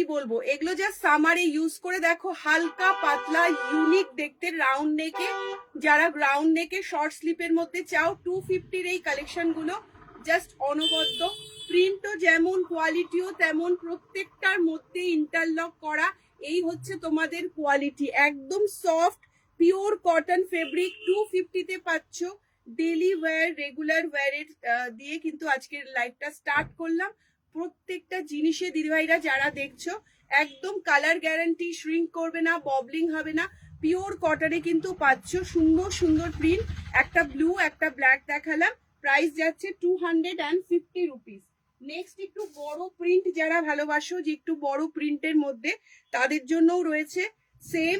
কি বলবো, এগুলো যা সামারে ইউজ করে দেখো, হালকা পাতলা ইউনিক দেখতে রাউন্ড নেকে, যারা রাউন্ড নেকে শর্ট স্লিপের মধ্যে চাও 250-র এই কালেকশন গুলো জাস্ট অনবদ্য। প্রিন্টও যেমন, কোয়ালিটিও তেমন, প্রত্যেকটার মধ্যে ইন্টারলক করা। এই হচ্ছে তোমাদের কোয়ালিটি, একদম সফট পিওর কটন ফেব্রিক 250-তে পাচ্ছ। ডেলি ওয়্যার, রেগুলার ওয়্যারের দিয়ে কিন্তু আজকের লাইভটা স্টার্ট করলাম। প্রত্যেকটা জিনিসে দিদিভাইরা যারা দেখছো, একদম কালার গ্যারান্টি, শ্রিঙ্ক করবে না, ববলিং হবে না, পিওর কটনে কিন্তু পাচ্ছ। সুন্দর সুন্দর প্রিন্ট, একটা ব্লু একটা ব্ল্যাক দেখালাম, প্রাইস যাচ্ছে 250 রুপিস। নেক্সট একটু বড় প্রিন্ট যারা ভালোবাসো, যে একটু বড় প্রিন্টের মধ্যে, তাদের জন্যও রয়েছে সেম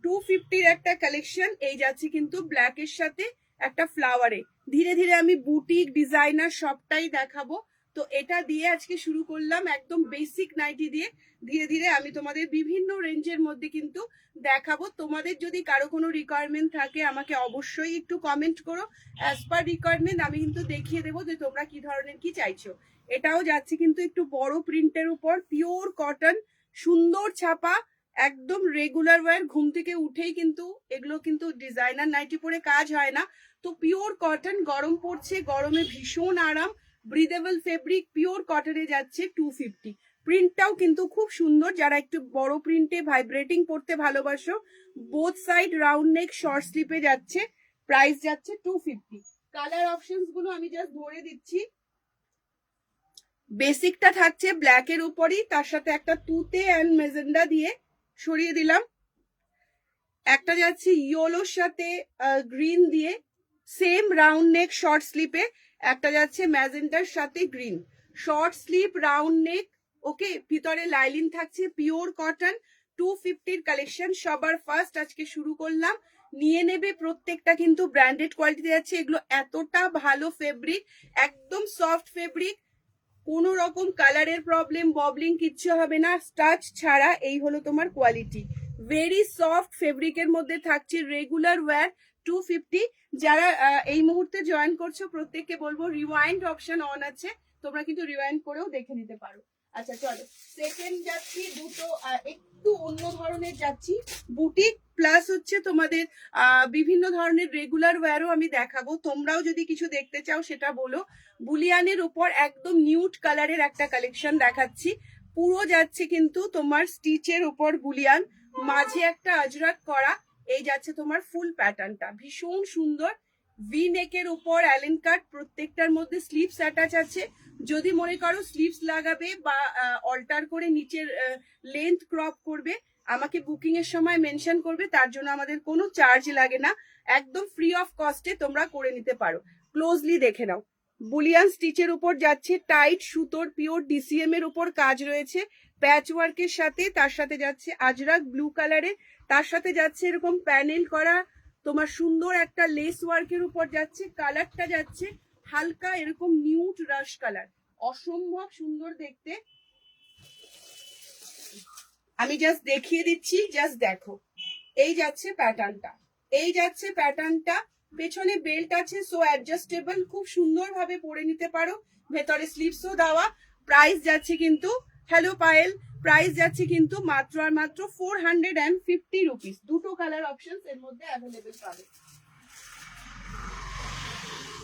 250-র একটা কালেকশন। এই যাচ্ছে কিন্তু ব্ল্যাকের সাথে একটা ফ্লাওয়ারে। ধীরে ধীরে আমি বুটিক ডিজাইনার সবটাই দেখাবো। তো এটা দিয়ে আজকে শুরু করলাম, একদম বেসিক নাইটি দিয়ে। ধীরে ধীরে আমি তোমাদের বিভিন্ন রেঞ্জের মধ্যে কিন্তু দেখাবো। তোমাদের যদি কারো কোনো রিকোয়ারমেন্ট থাকে আমাকে অবশ্যই একটু কমেন্ট করো। অ্যাজ পার রিকোয়ারমেন্ট আমি কিন্তু দেখিয়ে দেবো যে তোমরা কি ধরনের কি চাইছো। এটাও যাচ্ছে কিন্তু একটু বড় প্রিন্টের উপর, পিওর কটন, সুন্দর ছাপা, একদম রেগুলার ওয়্যার। ঘুম থেকে উঠেই কিন্তু এগুলো কিন্তু ডিজাইনার নাইটি পরে কাজ হয় না। তো পিওর কটন, গরম পড়ছে, গরমে ভীষণ আরাম, ব্রিদেবল ফেব্রিক, পিওর কটনে যাচ্ছে 250। প্রিন্টটাও কিন্তু খুব সুন্দর, যারা একটু বড় প্রিন্টে ভাইব্রেটিং পড়তে ভালোবাসো। Both side round neck, short স্লিপে যাচ্ছে, প্রাইস যাচ্ছে 250। কালার অপশনস গুলো আমি জাস্ট ধরে দিচ্ছি। বেসিকটা থাকছে ব্ল্যাকের উপরই, তার সাথে একটা তুতে অ্যান্ড মেজেন্ডা দিয়ে সরিয়ে দিলাম। একটা যাচ্ছে ইয়েলোর সাথে গ্রিন দিয়ে, সেম রাউন্ড নেক শর্ট স্লিপে। একটা যাচ্ছে ম্যাজেন্টার সাথে green, short sleeve round neck, okay. ভিতরে লাইলিন থাকছে, পিওর কটন 250-র কালেকশন। সবার ফার্স্ট আজকে শুরু করলাম, নিয়ে নেবে। প্রত্যেকটা কিন্তু ব্র্যান্ডেড কোয়ালিটিতে যাচ্ছে। এগুলো এতটা ভালো ফেব্রিক, একদম সফট ফেব্রিক, কোনো রকম কালারের প্রবলেম, ববলিং কিচ্ছু হবে না, স্টাচ ছাড়া। এই হলো তোমার কোয়ালিটি, ভেরি সফট ফেব্রিকের মধ্যে থাকছে, রেগুলার ওয়্যার 250। যারা এই মুহূর্তে জয়েন করছো প্রত্যেককে বলবো রিওয়াইন্ড অপশন অন আছে, তোমরা কিন্তু রিওয়াইন্ড করেও দেখে নিতে পারো। আচ্ছা চলো, সেকেন্ড যাচ্ছি, দুটো একটু অন্য ধরনের যাচ্ছি, বুটিক প্লাস হচ্ছে তোমাদের বিভিন্ন ধরনের রেগুলার ওয়্যারও আমি দেখাবো। তোমরাও যদি কিছু দেখতে চাও সেটা বলো। বুলিয়ানের উপর একদম নিউট কালারের একটা কালেকশন দেখাচ্ছি, পুরো যাচ্ছে কিন্তু তোমার স্টিচের উপর বুলিয়ান, মাঝে একটা আজরাক করা। এই যাচ্ছে তোমার ফুল প্যাটার্নটা, ভীষণ সুন্দর। ভি নেকের উপর অ্যালেন কাট, প্রত্যেকটার মধ্যে স্লিভস অ্যাটাচ আছে। যদি মনে করো স্লিভস লাগাবে বা অল্টার করে নিচের লেন্থ ক্রপ করবে, আমাকে বুকিং এর সময় মেনশন করবে, তার জন্য আমাদের কোনো চার্জ লাগে না, একদম ফ্রি অফ কস্টে তোমরা করে নিতে পারো। ক্লোজলি দেখে নাও, বুলিয়ান স্টিচের উপর যাচ্ছে, টাইট সুতোর পিওর ডিসিএম এর উপর কাজ রয়েছে প্যাচ ওয়ার্কের সাথে। তার সাথে যাচ্ছে আজরাক ব্লু কালারের, তার সাথে যাচ্ছে এরকম প্যানেল করা তোমার সুন্দর একটা লেস ওয়ার্কের উপর যাচ্ছে। কালারটা যাচ্ছে হালকা এরকম নিউট রাশ কালার, অসম্ভব সুন্দর দেখতে। আমি জাস্ট দেখিয়ে দিচ্ছি, জাস্ট দেখো। এই যাচ্ছে প্যাটার্নটা, এই যাচ্ছে প্যাটার্নটা। পেছনে বেল্ট আছে, সো অ্যাডজাস্টেবল, খুব সুন্দর ভাবে পরে নিতে পারো। ভেতরে স্লিভসও দেওয়া। প্রাইস যাচ্ছে কিন্তু, হ্যালো পায়েল, প্রাইস যাচ্ছে কিন্তু মাত্র আর মাত্র 450 রুপিস। দুটো কালার অপশন এর মধ্যে অ্যাভেলেবেল পাবে।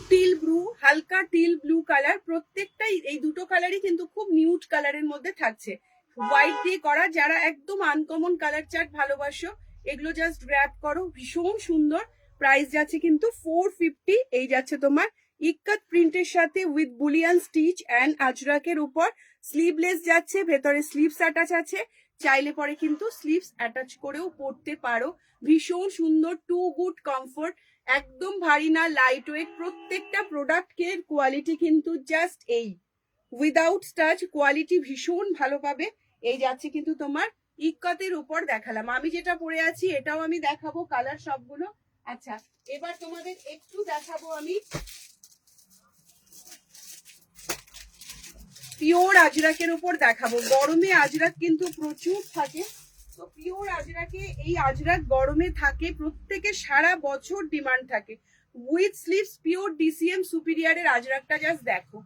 টিল ব্লু, হালকা টিল ব্লু কালার, প্রত্যেকটাই এই দুটো কালারই কিন্তু খুব নিউট কালারের মধ্যে থাকছে, হোয়াইট দিয়ে করা। যারা একদম আনকমন কালার চার্ট ভালোবাসো, এগুলো জাস্ট গ্র্যাব করো, ভীষণ সুন্দর। প্রাইস যাচ্ছে কিন্তু 450। এই যাচ্ছে তোমার ইক্কাত প্রিন্টের সাথে উইথ বুলিয়ান স্টিচ অ্যান্ড আজরাকের উপর। স্লিভলেস যাচ্ছে, ভেতরে স্লিভস অ্যাটাচ আছে, চাইলে পরে কিন্তু স্লিভস অ্যাটাচ করেও পরতে পারো। ভীষণ সুন্দর, টু গুড কমফোর্ট, একদম ভারী না, লাইট ওয়েট। প্রত্যেকটা প্রোডাক্টের কোয়ালিটি কিন্তু জাস্ট এই উইদাউট স্টাচ কোয়ালিটি ভীষণ ভালো পাবে। এই যাচ্ছে কিন্তু তোমার ইক্কতের উপর দেখালাম, আমি যেটা পরে আছি এটাও আমি দেখাবো, কালার সবগুলো। আচ্ছা এবার তোমাদের একটু দেখাবো আমি পিওর আজরাকের উপর দেখাবো। গরমে আজরাক কিন্তু প্রচুর থাকে, তো পিওর আজরাকে, এই আজরাক গরমে থাকে, প্রত্যেকে সারা বছর ডিমান্ড থাকে। উইথ স্লিভস, পিওর ডিসিএম সুপিরিয়ারের আজরাকটা জাস্ট দেখো,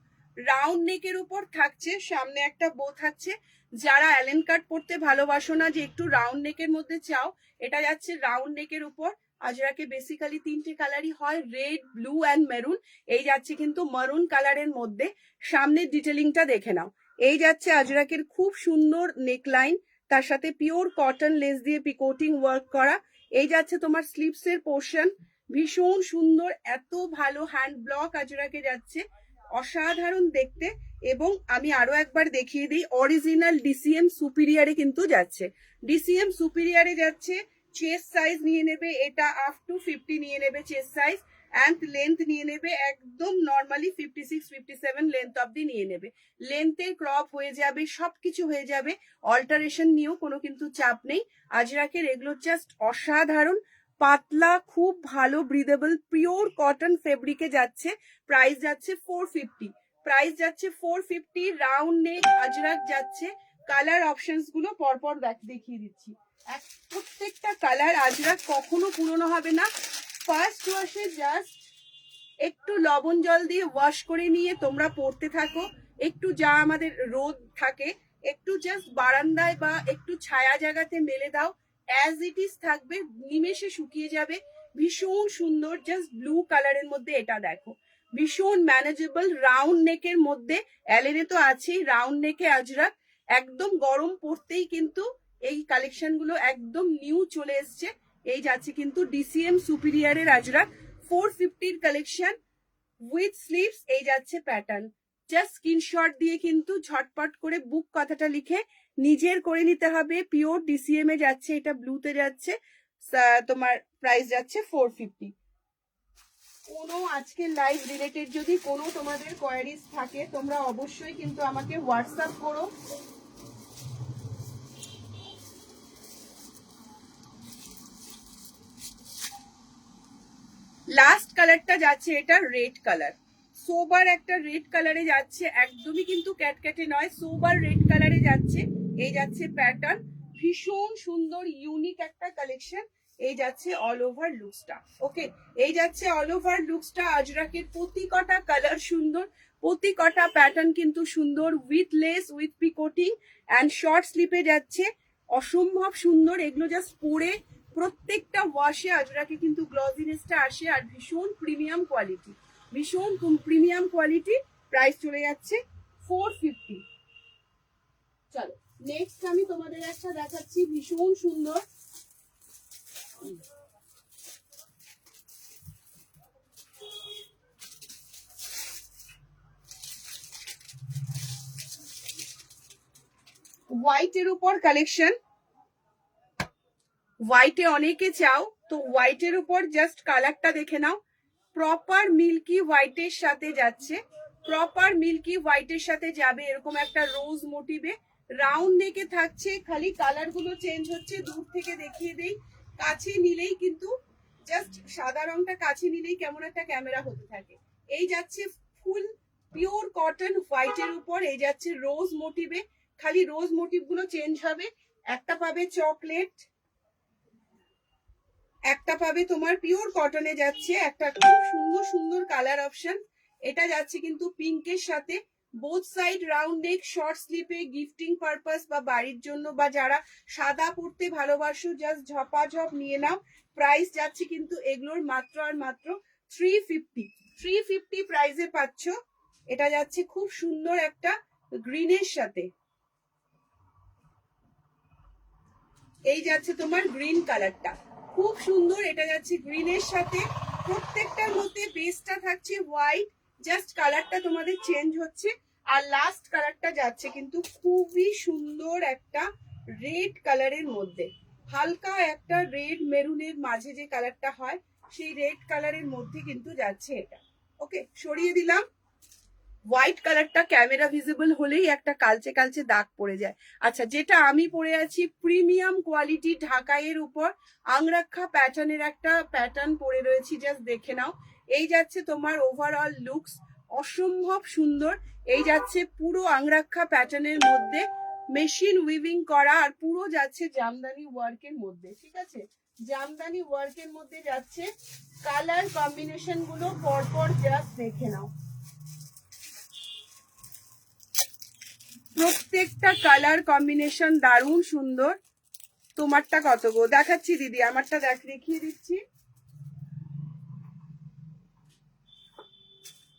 রাউন্ড নেকের উপর থাকছে, সামনে একটা বো থাকছে। যারা অ্যালেন কাট পরতে ভালোবাসো না, যে একটু রাউন্ড নেকের মধ্যে চাও, এটা যাচ্ছে রাউন্ড নেকের উপর। আজরাকে বেসিক্যালি তিনটে কালারই হয়, রেড, ব্লু অ্যান্ড মেরুন। এই যাচ্ছে কিন্তু মারুন কালারের মধ্যে। সামনের ডিটেলিংটা দেখে নাও। এই যাচ্ছে আজরাকের খুব সুন্দর নেকলাইন, তার সাথে পিওর কটন লেস দিয়ে পিকোটিং ওয়ার্ক করা। এই যাচ্ছে তোমার স্লিভসের পোর্শন, ভীষণ সুন্দর, এত ভালো হ্যান্ড ব্লক আজরাকে যাচ্ছে, অসাধারণ দেখতে। এবং আমি আরো একবার দেখিয়ে দিই, অরিজিনাল ডিসিএম সুপিরিয়ারে কিন্তু যাচ্ছে। ডিসিএম সুপিরিয়ারে যাচ্ছে। চেস্ট সাইজ নিয়ে নেবে এটা আপ টু 50 নিয়ে নেবে চেস্ট সাইজ, অ্যান্ড লেন্থ নিয়ে নেবে একদম নর্মালি 56 57 লেন্থ অব্দি নিয়ে নেবে। লেন্থে ক্রপ হয়ে যাবে, সবকিছু হয়ে যাবে, অল্টারেশন নিয়েও কোনো কিন্তু চাপ নেই। আজরাকের এগুলো জাস্ট অসাধারণ, পাতলা, খুব ভালো ব্রিদেবল পিওর কটন ফেব্রিকে যাচ্ছে। প্রাইস যাচ্ছে 450, প্রাইস যাচ্ছে 450। রাউন্ড নেক আজরাক যাচ্ছে। কালার অপশনস গুলো পরপর দেখিয়ে দিচ্ছি। প্রত্যেকটা কালার আজরাক কখনো পুরনো হবে না। ফার্স্ট ওয়াশে জাস্ট একটু লবণ জল দিয়ে ওয়াশ করে নিয়ে তোমরা পরতে থাকো। একটু যা আমাদের রোদ থাকে, একটু জাস্ট বারান্দায় বা একটু ছায়া জায়গাতে মেলে দাও, অ্যাজ ইট ইজ থাকবে, নিমেষে শুকিয়ে যাবে। ভীষণ সুন্দর, জাস্ট ব্লু কালারের মধ্যে এটা দেখো, ভীষণ ম্যানেজেবল রাউন্ড নেকের মধ্যে। অ্যালেনে তো আছেই রাউন্ড নেকে আজরাক, একদম গরম পড়তেই কিন্তু এই কালেকশন গুলো একদম নিউ চলে এসছে। এই যাচ্ছে কিন্তু ডিসিএম সুপিরিয়ারের আজরাক 450 কালেকশন উইথ স্লিভস। এই যাচ্ছে প্যাটার্ন, জাস্ট স্ক্রিনশট দিয়ে কিন্তু ঝটপট করে বুক কথাটা লিখে নিজের করে নিতে হবে। পিওর ডিসিএম এ যাচ্ছে, এটা ব্লুতে যাচ্ছে, তোমার প্রাইস যাচ্ছে 450। কোনো আজকের লাইভ রিলেটেড যদি কোনো তোমাদের কোয়ারিজ থাকে, তোমরা অবশ্যই কিন্তু আমাকে হোয়াটসঅ্যাপ করো। লাস্ট কালারটা যাচ্ছে এটা রেড কালার, সোবার একটা রেড কালারে যাচ্ছে, একদমই কিন্তু ক্যাটক্যাটে নয়, সোবার রেড কালারে যাচ্ছে। এই যাচ্ছে প্যাটার্ন, ভীষণ সুন্দর ইউনিক একটা কালেকশন। এই যাচ্ছে অল ওভার লুকসটা। ওকে, এই যাচ্ছে অল ওভার লুকসটা। আজরাকের প্রতি কটা কালার সুন্দর, প্রতি কটা প্যাটার্ন কিন্তু সুন্দর, with lace, with picoting and short স্লিপে যাচ্ছে, অসম্ভব সুন্দর। এগুলো জাস্ট পরে প্রত্যেকটা ওয়াশে আজরাকে কিন্তু গ্লজিনেসটা আসে, আর ভীষণ প্রিমিয়াম কোয়ালিটি, ভীষণ প্রিমিয়াম কোয়ালিটি। প্রাইস চলে যাচ্ছে 450। চলো নেক্সট আমি তোমাদের একটা দেখাচ্ছি, ভীষণ সুন্দর। হোয়াইটের উপর কালেকশন, হোয়াইটে অনেকে চাও, তো হোয়াইটের উপর জাস্ট কালারটা দেখে নাও। প্রপার মিল্কি হোয়াইটের সাথে যাচ্ছে, প্রপার মিল্কি হোয়াইটের সাথে যাবে এরকম একটা রোজ মোটিভে। রাউন্ড নেকে থাকছে, খালি কালার গুলো চেঞ্জ হচ্ছে। দূর থেকে দেখিয়ে দেই, কাছে নিলেই কিন্তু জাস্ট সাদা রংটা কাছে নিলেই কেমন একটা ক্যামেরা হতে থাকে। এই যাচ্ছে ফুল পিওর কটন হোয়াইটের উপর, এই যাচ্ছে রোজ মোটিভে, খালি রোজ মোটিভ গুলো চেঞ্জ হবে। একটা পাবে চকলেট, একটা পাবে তোমার পিওর কটনে যাচ্ছে, একটা খুব সুন্দর সুন্দর কালার অপশন। এটা যাচ্ছে কিন্তু পিঙ্কের সাথে, both side round neck, short স্লিপে, গিফটিং পারপাস বা বাড়ির জন্য, বা যারা সাদা পরতে ভালোবাসো জাস্ট ঝপাঝপ নিয়ে নাও। প্রাইস যাচ্ছে কিন্তু এগুলোর মাত্র আর মাত্র 350, 350 প্রাইসে পাচ্ছ। এটা যাচ্ছে খুব সুন্দর একটা গ্রিনের সাথে, এই যাচ্ছে তোমার গ্রিন কালারটা, খুব সুন্দর। এটা যাচ্ছে গ্রিনের সাথে, প্রত্যেকটার মধ্যে বেসটা থাকছে হোয়াইট, জাস্ট কালারটা তোমাদের চেঞ্জ হচ্ছে। আর লাস্ট কালারটা যাচ্ছে কিন্তু খুবই সুন্দর একটা রেড কালারের মধ্যে, হালকা একটা রেড মেরুনের মাঝে যে কালারটা হয়, সেই রেড কালারের মধ্যে কিন্তু যাচ্ছে এটা। ওকে, সরিয়ে দিলাম। হোয়াইট কালারটা ক্যামেরা ভিজিবল হলেই একটা কালচে কালচে দাগ পড়ে যায়। আচ্ছা, যেটা আমি পরে আছি প্রিমিয়াম কোয়ালিটি ঢাকাইয়ের উপর আংরাক্ষা প্যাটার্নের একটা প্যাটার্ন পরে রয়েছি, জাস্ট দেখে নাও। এই যাচ্ছে তোমার ওভারঅল লুকস, অসম্ভব সুন্দর। এই যাচ্ছে পুরো আংরাক্ষা প্যাটার্নের মধ্যে মেশিন উইভিং করা, আর পুরো যাচ্ছে জামদানি ওয়ার্কের মধ্যে, ঠিক আছে, জামদানি ওয়ার্কের মধ্যে যাচ্ছে। কালার কম্বিনেশন গুলো পরপর জাস্ট দেখে নাও। প্রত্যেকটা কালার কম্বিনেশন দারুণ সুন্দর। তোমারটা কত গো? দেখাচ্ছি দিদি, আমারটা দেখিয়ে দিচ্ছি।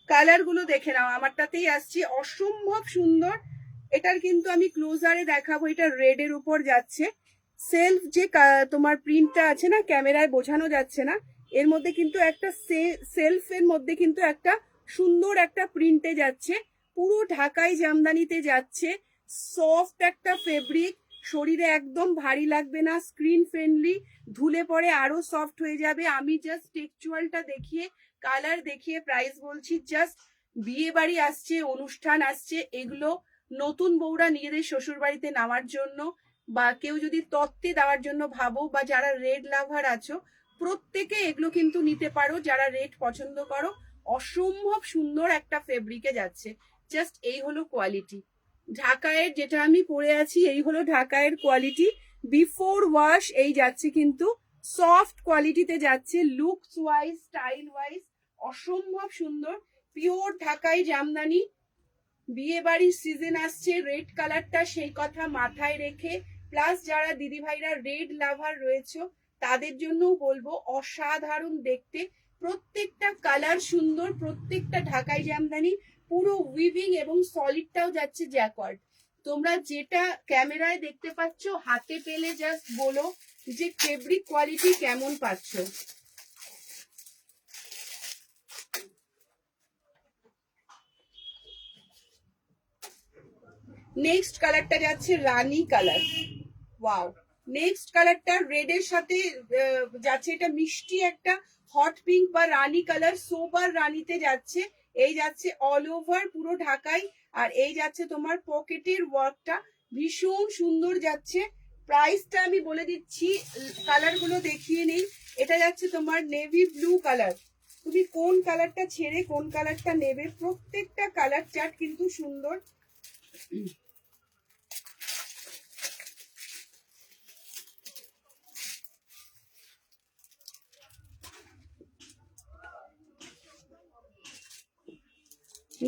কালার গুলো দেখে নাও, আমারটাতেই আসছি, অসম্ভব সুন্দর। এটার কিন্তু আমি ক্লোজারে দেখাবো, এটা রেড এর উপর যাচ্ছে। সেলফ যে তোমার প্রিন্টটা আছে না, ক্যামেরায় বোঝানো যাচ্ছে না, এর মধ্যে কিন্তু একটা সেলফের মধ্যে কিন্তু একটা সুন্দর একটা প্রিন্টে যাচ্ছে, পুরো ঢাকাই জামদানিতে যাচ্ছে। সফট একটা ফেব্রিক, শরীরে একদম ভারী লাগবে না, স্ক্রিন ফ্রেন্ডলি, ধুলে পরে আরো সফট হয়ে যাবে। আমি জাস্ট টেক্সচুয়ালটা দেখিয়ে, কালার দেখিয়ে প্রাইস বলছি। জাস্ট বিয়ে বাড়ি আসছে, অনুষ্ঠান আসছে, এগুলো নতুন বউরা নিজেদের শ্বশুর বাড়িতে নেওয়ার জন্য, বা কেউ যদি তত্ত্বে দেওয়ার জন্য ভাবো, বা যারা রেড লাভার আছো প্রত্যেকে এগুলো কিন্তু নিতে পারো, যারা রেড পছন্দ করো। অসম্ভব সুন্দর একটা ফেব্রিকে যাচ্ছে। জাস্ট এই হলো কোয়ালিটি। ঢাকায়ের যেটা আমি পরে আছি, এই হলো ঢাকায়ের কোয়ালিটি। বিফোর ওয়াশ এই যাচ্ছে কিন্তু সফট কোয়ালিটিতে যাচ্ছে, লুকস ওয়াইজ, স্টাইল ওয়াইজ অসম্ভব সুন্দর। পিওর ঢাকাই জামদানি। বিয়ে বাড়ির সিজন আসছে, রেড কালারটা সেই কথা মাথায় রেখে, প্লাস যারা দিদি ভাইরা রেড লাভার রয়েছে তাদের জন্যও বলবো, অসাধারণ দেখতে। প্রত্যেকটা কালার সুন্দর, প্রত্যেকটা ঢাকাই জামদানি, পুরো উইভিং এবং সলিডটাও যাচ্ছে জ্যাকওয়ার্ড। তোমরা যেটা ক্যামেরায় দেখতে পাচ্ছ, হাতে পেলে জাস্ট বলো যে ফেব্রিক কোয়ালিটি কেমন পাচ্ছ। নেক্সট কালারটা যাচ্ছে রানী কালার। ওয়াও, নেক্সট কালারটা রেড এর সাথে যাচ্ছে, এটা মিষ্টি একটা হট পিঙ্ক বা রানী কালার, সোবার রানীতে যাচ্ছে। এই যাচ্ছে অল ওভার পুরো ঢাকাই, আর এই যাচ্ছে তোমার পকেটের ওয়ার্কটা, ভীষণ সুন্দর যাচ্ছে। প্রাইসটা আমি বলে দিচ্ছি, কালার গুলো দেখিয়ে নেই। এটা যাচ্ছে তোমার নেভি ব্লু কালার। তুমি কোন কালারটা ছেড়ে কোন কালারটা নেবে, প্রত্যেকটা কালার চার্ট কিন্তু সুন্দর।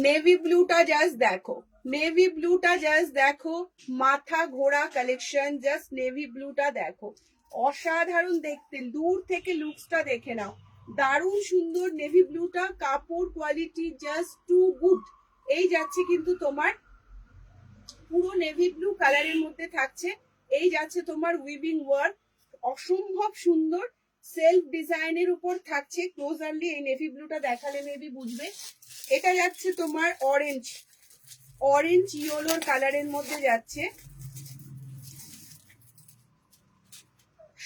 নেভি ব্লুটা জাস্ট দেখো, নেভি ব্লুটা জাস্ট দেখো, মাথা ঘোরা কালেকশন। জাস্ট নেভি ব্লুটা দেখো, অসাধারণ দেখতে। দূর থেকে লুকসটা দেখে নাও, দারুণ সুন্দর নেভি ব্লুটা। কাপড় কোয়ালিটি জাস্ট টু গুড। এই যাচ্ছে কিন্তু তোমার পুরো নেভি ব্লু কালারের মধ্যে থাকছে। এই যাচ্ছে তোমার উইভিং ওয়ার্ক, অসম্ভব সুন্দর। সেলফ ডিজাইনের উপর থাকছে। ক্লোজারলি এই নেভি ব্লুটা দেখালে মেবি বুঝবে। এটা যাচ্ছে তোমার অরেঞ্জ, অরেঞ্জ ইয়েলোর কালারের মধ্যে যাচ্ছে।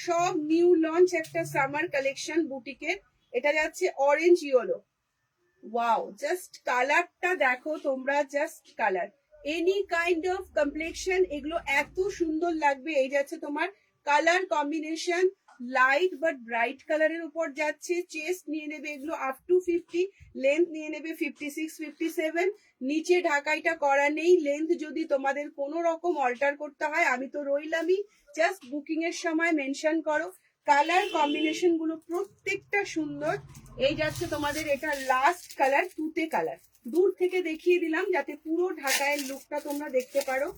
সব নিউ লঞ্চ একটা সামার কালেকশন বুটিকের। এটা যাচ্ছে অরেঞ্জ ইয়েলো। ওয়াও, জাস্ট কালারটা দেখো তোমরা, just colour, any kind of complexion, এগুলো এত সুন্দর লাগবে। এই যাচ্ছে তোমার colour combination, light but bright কালারের উপর যাচ্ছে। চেস্ট নিয়ে নেবে এগুলো আপ টু 50, লেন্থ নিয়ে নেবে 56, 57। নিচে ঢাকাইটা করা নেই। লেন্থ যদি তোমাদের কোনো রকম অল্টার করতে হয়, আমি তো রইলামই, জাস্ট বুকিং এর সময় মেনশন করো। কালার কম্বিনেশন গুলো প্রত্যেকটা সুন্দর। এই যাচ্ছে তোমাদের এটা লাস্ট কালার, তুতে কালার। দূর থেকে দেখিয়ে দিলাম যাতে পুরো ঢাকায়ের লুকটা তোমরা দেখতে পারো।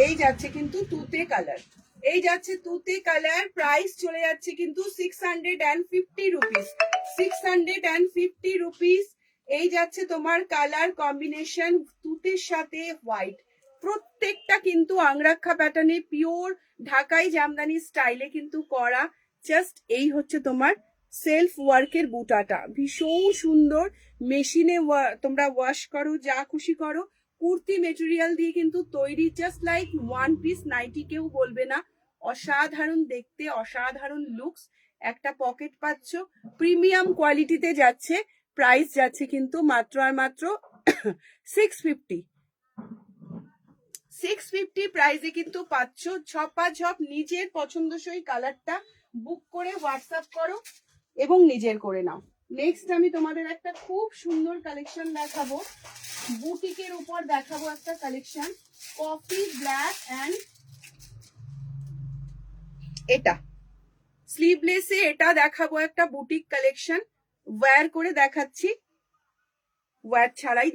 এই যাচ্ছে কিন্তু তুতে কালার, এই যাচ্ছে তুতে কালার। প্রাইস চলে যাচ্ছে কিন্তু 650 রুপিস, 650 রুপিস। এই যাচ্ছে তোমার কালার কম্বিনেশন তুতের সাথে হোয়াইট, প্রত্যেকটা কিন্তু আংরাক্ষা প্যাটার্নে পিওর ঢাকাই জামদানি স্টাইলে কিন্তু করা। জাস্ট এই হচ্ছে তোমার সেলফ ওয়ার্কের বুটাটা, ভীষণ সুন্দর। মেশিনে তোমরা ওয়াশ করো, যা খুশি করো। কুর্তি মেটেরিয়াল দিয়ে কিন্তু তৈরি, just like one piece nightie, কেউ বলবে না। অসাধারণ দেখতে, অসাধারণ লুকস। একটা পকেট পাচ্ছ, প্রিমিয়াম কোয়ালিটিতে যাচ্ছে। প্রাইস যাচ্ছে কিন্তু মাত্র আর মাত্র 650, 650 প্রাইসে কিন্তু পাচ্ছ। ঝপাঝপ নিজের পছন্দসই কালারটা বুক করে হোয়াটসঅ্যাপ করো এবং নিজের করে নাও। নেক্সট আমি তোমাদের একটা খুব সুন্দর কালেকশন দেখাবো, বুটিকের উপর দেখাবো একটা কালেকশন, কফি ব্ল্যাক অ্যান্ড এটা স্লিভলেসে এটা দেখাবো একটা বুটিক কালেকশন, ওয়্যার করে দেখাচ্ছি, ওয়্যার ছাড়াই